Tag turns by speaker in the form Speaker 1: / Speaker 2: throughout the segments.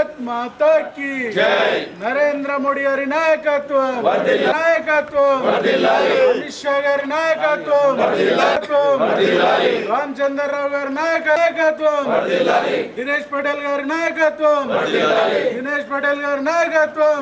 Speaker 1: భారత్ మాతా key జై. నరేంద్ర మోడీ గారి నాయకత్వం, నాయకత్వం, అమిత్ షా గారి నాయకత్వం, రామచంద్రరావు గారి నాయకత్వం, దినేష్ పటేల్ గారి నాయకత్వం, దినేష్ పటేల్ గారి నాయకత్వం.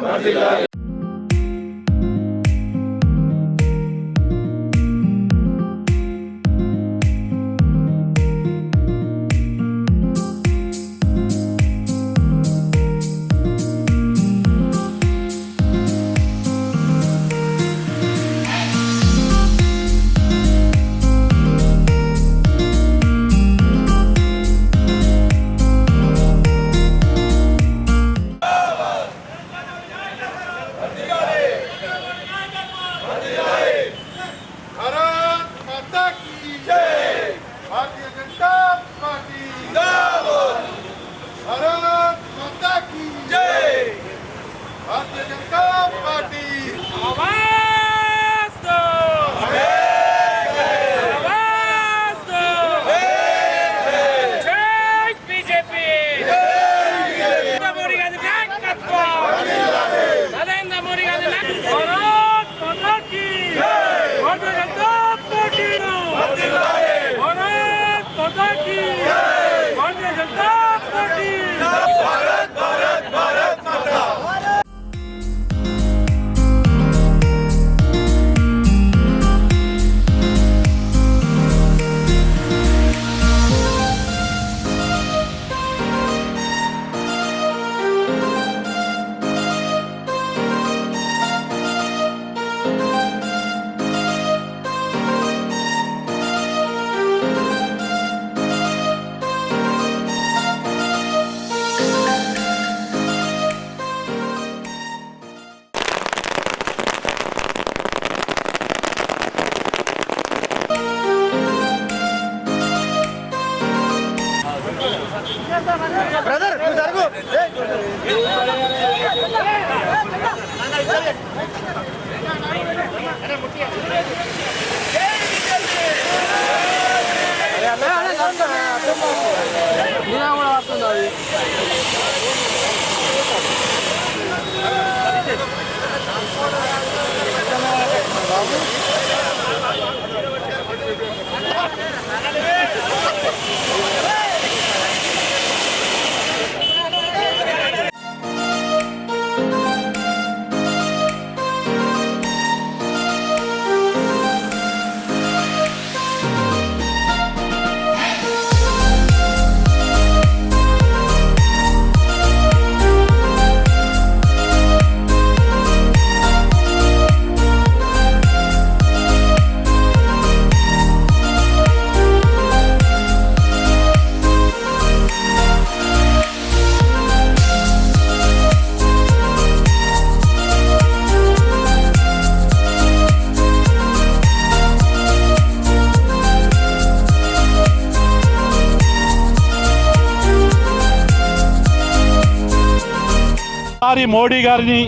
Speaker 2: మోడీ గారిని,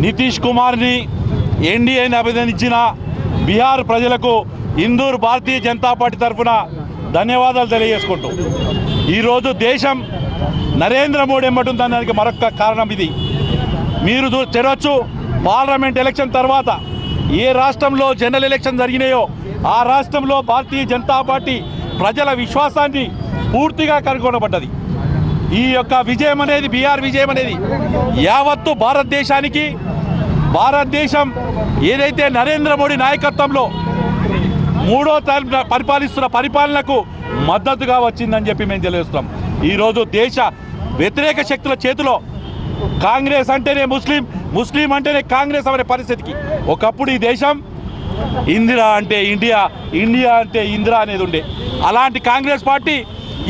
Speaker 2: నితీష్ కుమార్ని, ఎన్డీఏని అభినందించిన బీహార్ ప్రజలకు ఇందూర్ భారతీయ జనతా పార్టీ తరఫున ధన్యవాదాలు తెలియజేసుకుంటూ, ఈరోజు దేశం నరేంద్ర మోడీ ఎంబటుందని దానికి మరొక కారణం ఇది. మీరు చూడవచ్చు, పార్లమెంట్ ఎలక్షన్ తర్వాత ఏ రాష్ట్రంలో జనరల్ ఎలక్షన్ జరిగినాయో ఆ రాష్ట్రంలో భారతీయ జనతా పార్టీ ప్రజల విశ్వాసాన్ని పూర్తిగా కనుగొనబడ్డది. ఈ యొక్క విజయం అనేది, బీహార్ విజయం అనేది యావత్తు భారతదేశానికి, భారతదేశం ఏదైతే నరేంద్ర మోడీ నాయకత్వంలో మూడో తరం పరిపాలిస్తున్న పరిపాలనకు మద్దతుగా వచ్చిందని చెప్పి మేము తెలియజేస్తున్నాం. ఈరోజు దేశ వ్యతిరేక శక్తుల చేతిలో కాంగ్రెస్ అంటేనే ముస్లిం, ముస్లిం అంటేనే కాంగ్రెస్ అనే పరిస్థితికి ఒకప్పుడు ఈ దేశం ఇందిరా అంటే ఇండియా, ఇండియా అంటే ఇందిరా అనేది ఉండే. అలాంటి కాంగ్రెస్ పార్టీ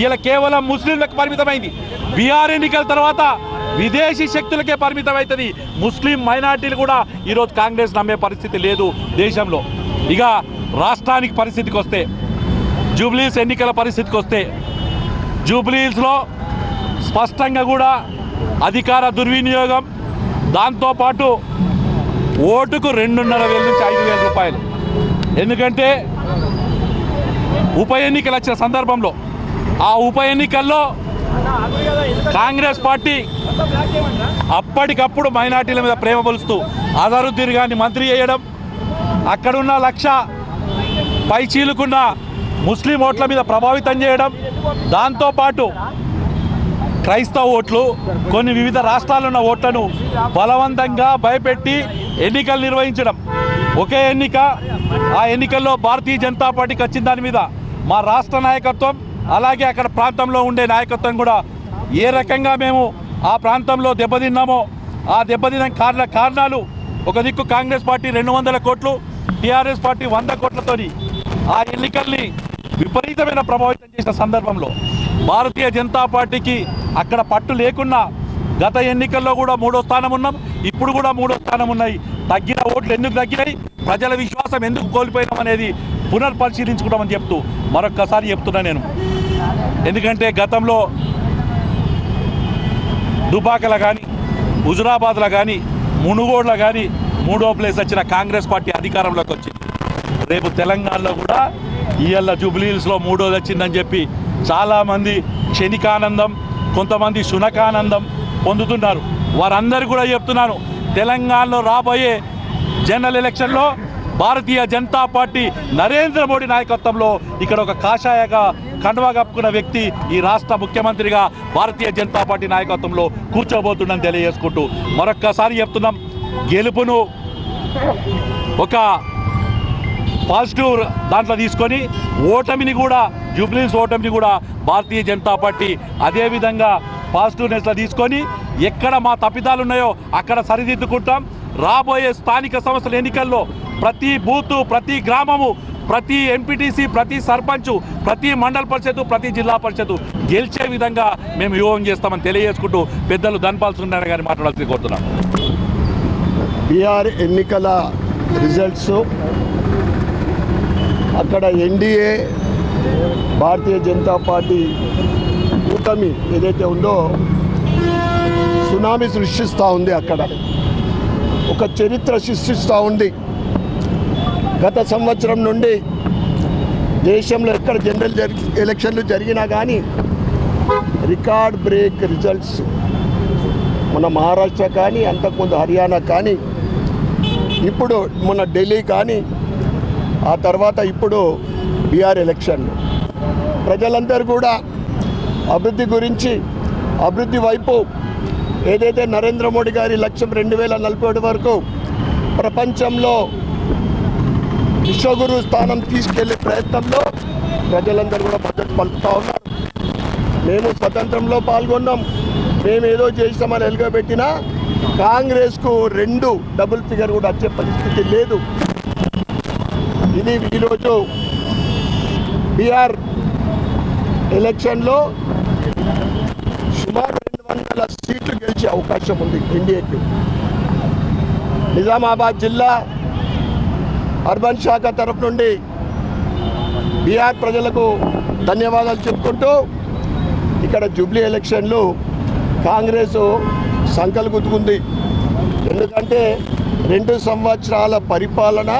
Speaker 2: ఇలా కేవలం ముస్లింలకు పరిమితమైంది. బీహార్ ఎన్నికల తర్వాత విదేశీ శక్తులకే పరిమితం అవుతుంది. ముస్లిం మైనార్టీలు కూడా ఈరోజు కాంగ్రెస్ నమ్మే పరిస్థితి లేదు దేశంలో. ఇక రాష్ట్రానికి పరిస్థితికి వస్తే, జూబ్లీస్ ఎన్నికల పరిస్థితికి వస్తే, జూబ్లీస్లో స్పష్టంగా కూడా అధికార దుర్వినియోగం, దాంతోపాటు ఓటుకు 2,500 నుంచి 5,000 రూపాయలు. ఎందుకంటే ఉప ఎన్నికలు వచ్చిన సందర్భంలో ఆ ఉప ఎన్నికల్లో కాంగ్రెస్ పార్టీ అప్పటికప్పుడు మైనార్టీల మీద ప్రేమ పొలుస్తూ అజరుద్దీన్ గారిని మంత్రి చేయడం, అక్కడున్న 1,00,000 పైచీలుకున్న ముస్లిం ఓట్ల మీద ప్రభావితం చేయడం, దాంతోపాటు క్రైస్తవ ఓట్లు కొన్ని వివిధ రాష్ట్రాల్లో ఉన్న ఓట్లను బలవంతంగా భయపెట్టి ఎన్నికలు నిర్వహించడం. ఒకే ఎన్నిక, ఆ ఎన్నికల్లో భారతీయ జనతా పార్టీకి వచ్చిన దాని మీద మా రాష్ట్ర నాయకత్వం అలాగే అక్కడ ప్రాంతంలో ఉండే నాయకత్వం కూడా ఏ రకంగా మేము ఆ ప్రాంతంలో దెబ్బతిన్నామో ఆ దెబ్బతిన్న కారణాలు, ఒక దిక్కు కాంగ్రెస్ పార్టీ 200 కోట్లు, టీఆర్ఎస్ పార్టీ 100 కోట్లతోని ఆ ఎన్నికల్ని విపరీతమైన ప్రభావితం చేసిన సందర్భంలో భారతీయ జనతా పార్టీకి అక్కడ పట్టు లేకున్నా గత ఎన్నికల్లో కూడా 3వ స్థానం ఉన్నాం, ఇప్పుడు కూడా 3వ స్థానం ఉన్నాయి. తగ్గిన ఓట్లు ఎందుకు తగ్గినాయి, ప్రజల విశ్వాసం ఎందుకు కోల్పోయినాం అనేది పునర్పరిశీలించుకుంటామని చెప్తూ మరొక్కసారి చెప్తున్నా నేను. ఎందుకంటే గతంలో దుబాకల కానీ, హుజురాబాద్లో కానీ, మునుగోడులో కానీ 3వ ప్లేస్ వచ్చిన కాంగ్రెస్ పార్టీ అధికారంలోకి వచ్చింది. రేపు తెలంగాణలో కూడా ఇవాళ జూబ్లీహిల్స్లో 3వది వచ్చిందని చెప్పి చాలామంది క్షణికానందం, కొంతమంది శునకానందం పొందుతున్నారు. వారందరూ కూడా చెప్తున్నాను, తెలంగాణలో రాబోయే జనరల్ ఎలక్షన్లో భారతీయ జనతా పార్టీ నరేంద్ర మోడీ నాయకత్వంలో ఇక్కడ ఒక కాషాయగా కండువా కప్పుకున్న వ్యక్తి ఈ రాష్ట్ర ముఖ్యమంత్రిగా భారతీయ జనతా పార్టీ నాయకత్వంలో కూర్చోబోతుందని తెలియజేసుకుంటూ మరొక్కసారి చెప్తున్నాం, గెలుపును ఒక పాజిటివ్ దాంట్లో తీసుకొని ఓటమిని కూడా, జూబ్లీహిల్స్ ఓటమిని కూడా భారతీయ జనతా పార్టీ అదేవిధంగా పాజిటివ్నెస్లో తీసుకొని ఎక్కడ మా తప్పిదాలు ఉన్నాయో అక్కడ సరిదిద్దుకుంటాం. రాబోయే స్థానిక సంస్థల ఎన్నికల్లో ప్రతి బూతు, ప్రతి గ్రామము, ప్రతి ఎంపీటీసీ, ప్రతి సర్పంచ్, ప్రతి మండల పరిషత్తు, ప్రతి జిల్లా పరిషత్తు గెలిచే విధంగా మేము వ్యూహం చేస్తామని తెలియజేసుకుంటూ పెద్దలు ధన్పాల్ సుందరయ్య గారిని మాట్లాడాల్సి కోరుతున్నాం.
Speaker 3: బీహార్ ఎన్నికల రిజల్ట్స్ అక్కడ ఎన్డీఏ భారతీయ జనతా పార్టీ కూటమి ఏదైతే ఉందో సునామీ సృష్టిస్తూ ఉంది. అక్కడ ఒక చరిత్ర సృష్టిస్తూ ఉంది. గత సంవత్సరం నుండి దేశంలో ఎక్కడ జనరల్ ఎలక్షన్లు జరిగినా కానీ రికార్డ్ బ్రేక్ రిజల్ట్స్. మన మహారాష్ట్ర కానీ, అంతకుముందు హర్యానా కానీ, ఇప్పుడు మన ఢిల్లీ కానీ, ఆ తర్వాత ఇప్పుడు బీహార్ ఎలక్షన్లు. ప్రజలందరూ కూడా అభివృద్ధి గురించి, అభివృద్ధి వైపు ఏదైతే నరేంద్ర మోడీ గారి లక్ష్యం 2047 వరకు ప్రపంచంలో విశ్వగురు స్థానం తీసుకెళ్లే ప్రయత్నంలో ప్రజలందరూ కూడా మద్దతు పలుకుతూ ఉన్నారు. మేము స్వతంత్రంలో పాల్గొన్నాం, మేము ఏదో చేసామని ఎలుగబెట్టినా కాంగ్రెస్కు 2 డబుల్ ఫిగర్ కూడా వచ్చే పరిస్థితి లేదు. ఇది ఈరోజు బీహార్ ఎలక్షన్లో సుమారు 200 సీట్లు గెలిచే అవకాశం ఉంది ఎన్డీఏకి. నిజామాబాద్ జిల్లా అర్బన్ శాఖ తరఫు నుండి బీహార్ ప్రజలకు ధన్యవాదాలు చెప్పుకుంటూ ఇక్కడ జూబ్లీ ఎలక్షన్లు కాంగ్రెస్ సంకలు గుద్దుకుంది. ఎందుకంటే 2 సంవత్సరాల పరిపాలన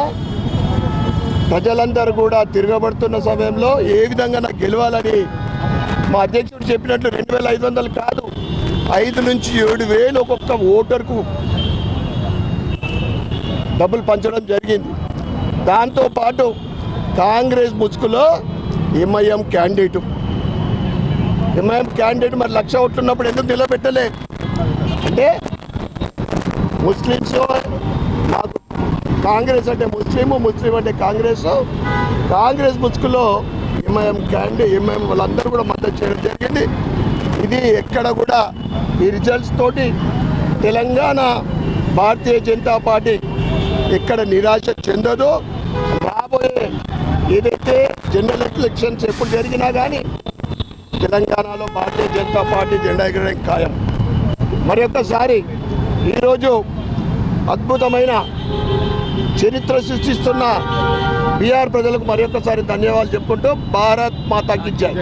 Speaker 3: ప్రజలందరూ కూడా తిరగబడుతున్న సమయంలో ఏ విధంగా నాకు గెలవాలని మా అధ్యక్షుడు చెప్పినట్లు 2,500 కాదు, 5 నుంచి 7,000 ఒక్కొక్క ఓటర్కు డబ్బులు పంచడం జరిగింది. దాంతోపాటు కాంగ్రెస్ ముసుగులో ఎంఐఎం క్యాండిడేట్ మరి 1,00,000 ఓట్లు ఉన్నప్పుడు ఎందుకు నిలబెట్టలే అంటే ముస్లిమ్స్ మాకు కాంగ్రెస్ అంటే ముస్లిం అంటే కాంగ్రెస్ ముసుగులో ఎంఐఎం వాళ్ళందరూ కూడా మద్దతు చేయడం జరిగింది. ఇది ఎక్కడ కూడా ఈ రిజల్ట్స్ తోటి తెలంగాణ భారతీయ జనతా పార్టీ ఎక్కడ నిరాశ చెందదో. రాబోయే ఏదైతే జనరల్ ఎలక్షన్స్ ఎప్పుడు జరిగినా కానీ తెలంగాణలో భారతీయ జనతా పార్టీ జెండా ఎగరడం ఖాయం. మరి ఒక్కసారి ఈరోజు అద్భుతమైన చరిత్ర సృష్టిస్తున్న బీహార్ ప్రజలకు మరి ఒక్కసారి ధన్యవాదాలు చెప్పుకుంటూ భారత్ మాతాకి జై.